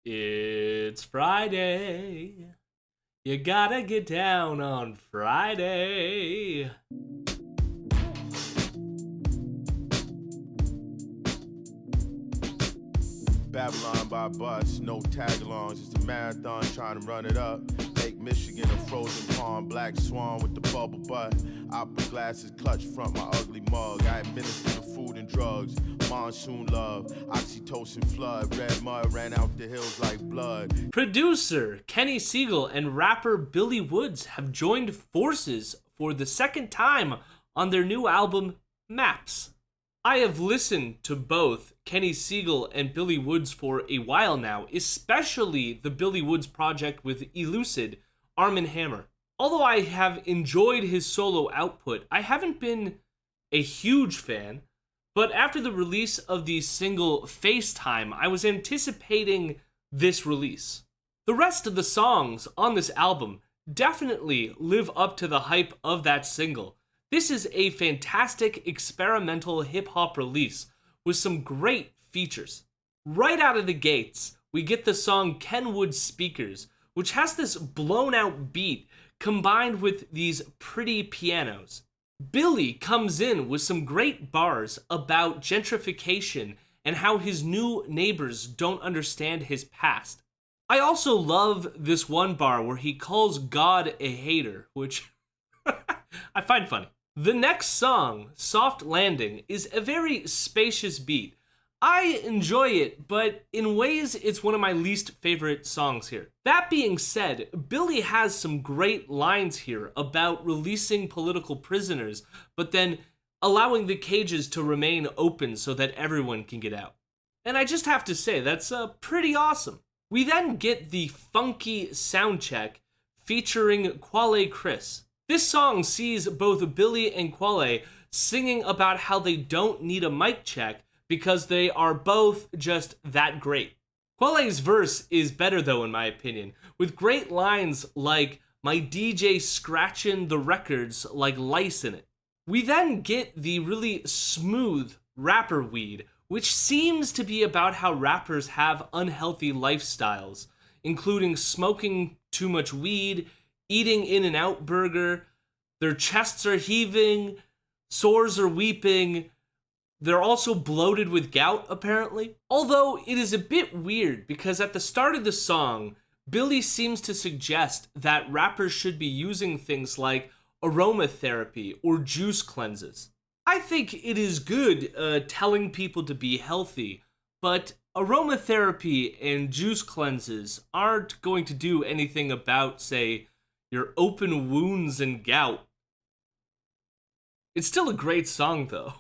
It's Friday. You gotta get down on Friday. Babylon by bus, no tag-alongs, just a marathon trying to run it up. Lake Michigan, a frozen pond, black swan with the bubble butt. Opera glasses, clutch front, my ugly mug. I administer the food and drugs, monsoon love, oxytocin flood. Red mud ran out the hills like blood. Producer Kenny Segal and rapper Billy Woods have joined forces for the second time on their new album, Maps. I have listened to both Kenny Segal and Billy Woods for a while now, especially the Billy Woods project with Elucid, Arm & Hammer. Although I have enjoyed his solo output, I haven't been a huge fan, but after the release of the single FaceTime, I was anticipating this release. The rest of the songs on this album definitely live up to the hype of that single. This is a fantastic experimental hip-hop release with some great features. Right out of the gates, we get the song Kenwood Speakers, which has this blown-out beat combined with these pretty pianos. Billy comes in with some great bars about gentrification and how his new neighbors don't understand his past. I also love this one bar where he calls God a hater, which I find funny. The next song, Soft Landing, is a very spacious beat. I enjoy it, but in ways it's one of my least favorite songs here. That being said, Billy has some great lines here about releasing political prisoners, but then allowing the cages to remain open so that everyone can get out. And I just have to say, that's pretty awesome. We then get the funky sound check featuring Quale Chris. This song sees both Billy and Quale singing about how they don't need a mic check because they are both just that great. Quale's verse is better though, in my opinion, with great lines like, "My DJ scratching the records like lice in it." We then get the really smooth rapper weed, which seems to be about how rappers have unhealthy lifestyles, including smoking too much weed, eating In-N-Out burger, their chests are heaving, sores are weeping, they're also bloated with gout, apparently. Although it is a bit weird because at the start of the song, Billy seems to suggest that rappers should be using things like aromatherapy or juice cleanses. I think it is good telling people to be healthy, but aromatherapy and juice cleanses aren't going to do anything about, say, your open wounds and gout. It's still a great song, though.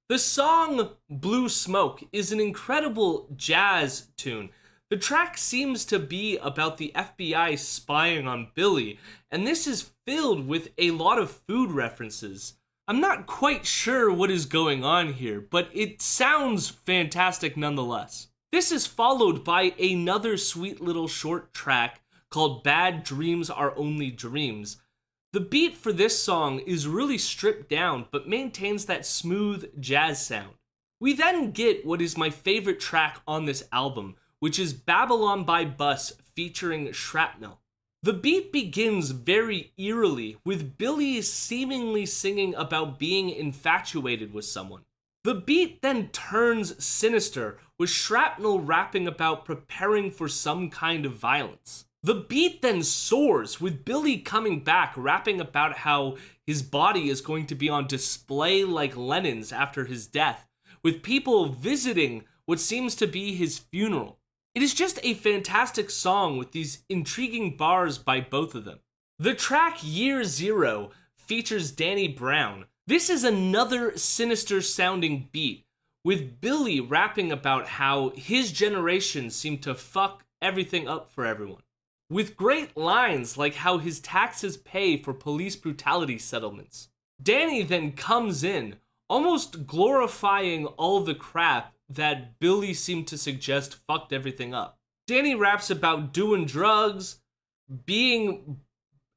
The song Blue Smoke is an incredible jazz tune. The track seems to be about the FBI spying on Billy, and this is filled with a lot of food references. I'm not quite sure what is going on here, but it sounds fantastic nonetheless. This is followed by another sweet little short track called Bad Dreams Are Only Dreams. The beat for this song is really stripped down, but maintains that smooth jazz sound. We then get what is my favorite track on this album, which is Babylon by Bus featuring Shrapnel. The beat begins very eerily, with Billy seemingly singing about being infatuated with someone. The beat then turns sinister, with Shrapnel rapping about preparing for some kind of violence. The beat then soars, with Billy coming back, rapping about how his body is going to be on display like Lenin's after his death, with people visiting what seems to be his funeral. It is just a fantastic song with these intriguing bars by both of them. The track Year Zero features Danny Brown. This is another sinister sounding beat, with Billy rapping about how his generation seemed to fuck everything up for everyone, with great lines like how his taxes pay for police brutality settlements. Danny then comes in, almost glorifying all the crap that Billy seemed to suggest fucked everything up. Danny raps about doing drugs, being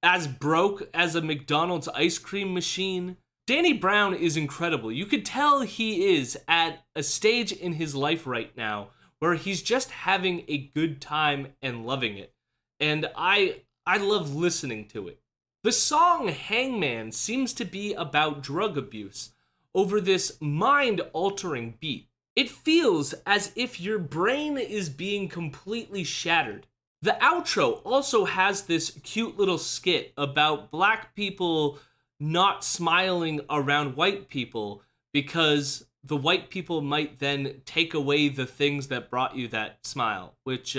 as broke as a McDonald's ice cream machine. Danny Brown is incredible. You could tell he is at a stage in his life right now where he's just having a good time and loving it. And I love listening to it. The song Hangman seems to be about drug abuse over this mind-altering beat. It feels as if your brain is being completely shattered. The outro also has this cute little skit about black people not smiling around white people because the white people might then take away the things that brought you that smile, which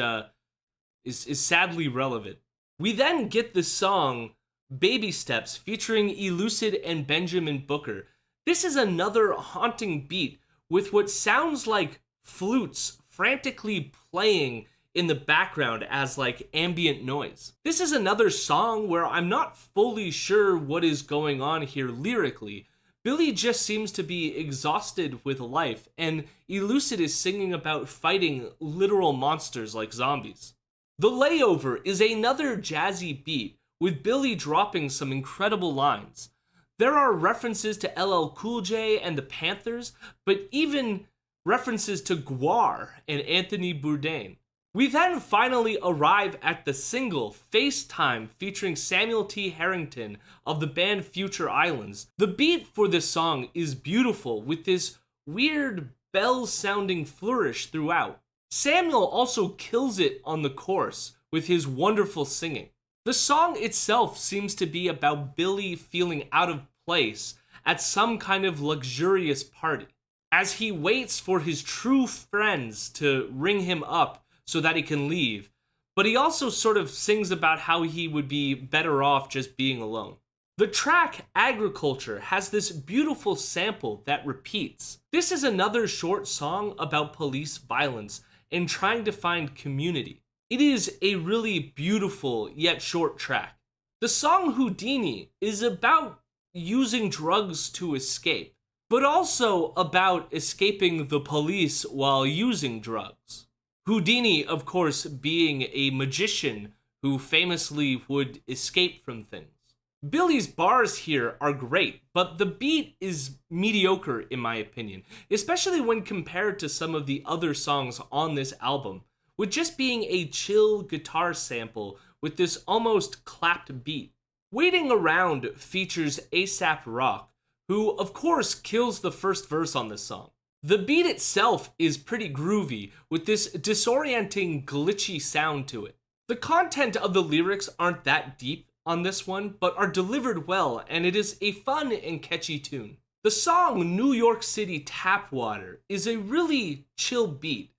is sadly relevant. We then get the song Baby Steps featuring Elucid and Benjamin Booker. This is another haunting beat with what sounds like flutes frantically playing in the background as like ambient noise. This is another song where I'm not fully sure what is going on here lyrically. Billy just seems to be exhausted with life, and Elucid is singing about fighting literal monsters like zombies. The Layover is another jazzy beat with Billy dropping some incredible lines. There are references to LL Cool J and the Panthers, but even references to Gwar and Anthony Bourdain. We then finally arrive at the single FaceTime featuring Samuel T. Harrington of the band Future Islands. The beat for this song is beautiful with this weird bell-sounding flourish throughout. Samuel also kills it on the chorus with his wonderful singing. The song itself seems to be about Billy feeling out of place at some kind of luxurious party, as he waits for his true friends to ring him up so that he can leave, but he also sort of sings about how he would be better off just being alone. The track Agriculture has this beautiful sample that repeats. This is another short song about police violence and trying to find community. It is a really beautiful yet short track. The song Houdini is about using drugs to escape, but also about escaping the police while using drugs. Houdini, of course, being a magician who famously would escape from things. Billy's bars here are great, but the beat is mediocre in my opinion, especially when compared to some of the other songs on this album, with just being a chill guitar sample with this almost clapped beat. Waiting Around features A$AP Rock, who of course kills the first verse on this song. The beat itself is pretty groovy, with this disorienting, glitchy sound to it. The content of the lyrics aren't that deep on this one, but are delivered well, and it is a fun and catchy tune. The song New York City Tap Water is a really chill beat.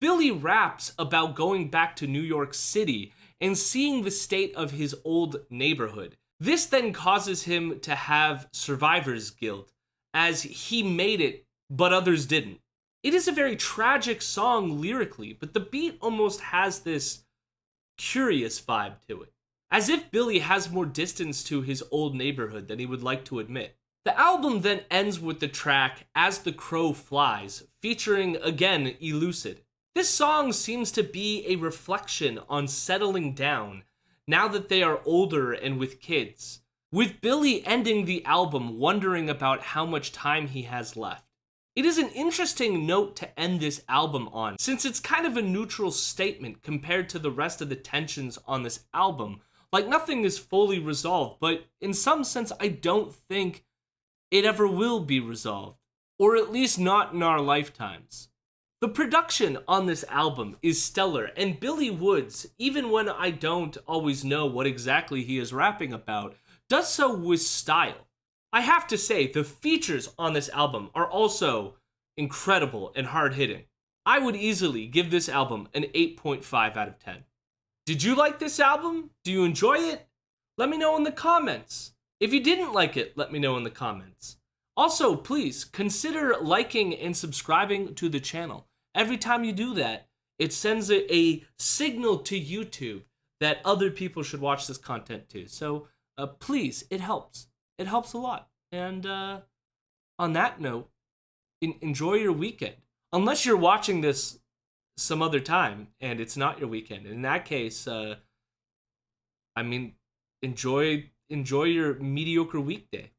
Billy raps about going back to New York City and seeing the state of his old neighborhood. This then causes him to have survivor's guilt, as he made it, but others didn't. It is a very tragic song lyrically, but the beat almost has this curious vibe to it, as if Billy has more distance to his old neighborhood than he would like to admit. The album then ends with the track As the Crow Flies, featuring again Elucid. This song seems to be a reflection on settling down now that they are older and with kids, with Billy ending the album wondering about how much time he has left. It is an interesting note to end this album on, since it's kind of a neutral statement compared to the rest of the tensions on this album. Like, nothing is fully resolved, but in some sense I don't think it ever will be resolved, or at least not in our lifetimes. The production on this album is stellar, and Billy Woods, even when I don't always know what exactly he is rapping about, does so with style. I have to say, the features on this album are also incredible and hard-hitting. I would easily give this album an 8.5 out of 10. Did you like this album? Do you enjoy it? Let me know in the comments. If you didn't like it, let me know in the comments. Also, please consider liking and subscribing to the channel. Every time you do that, it sends a signal to YouTube that other people should watch this content too. So please, it helps. It helps a lot. And on that note, enjoy your weekend. Unless you're watching this some other time and it's not your weekend. In that case, enjoy your mediocre weekday.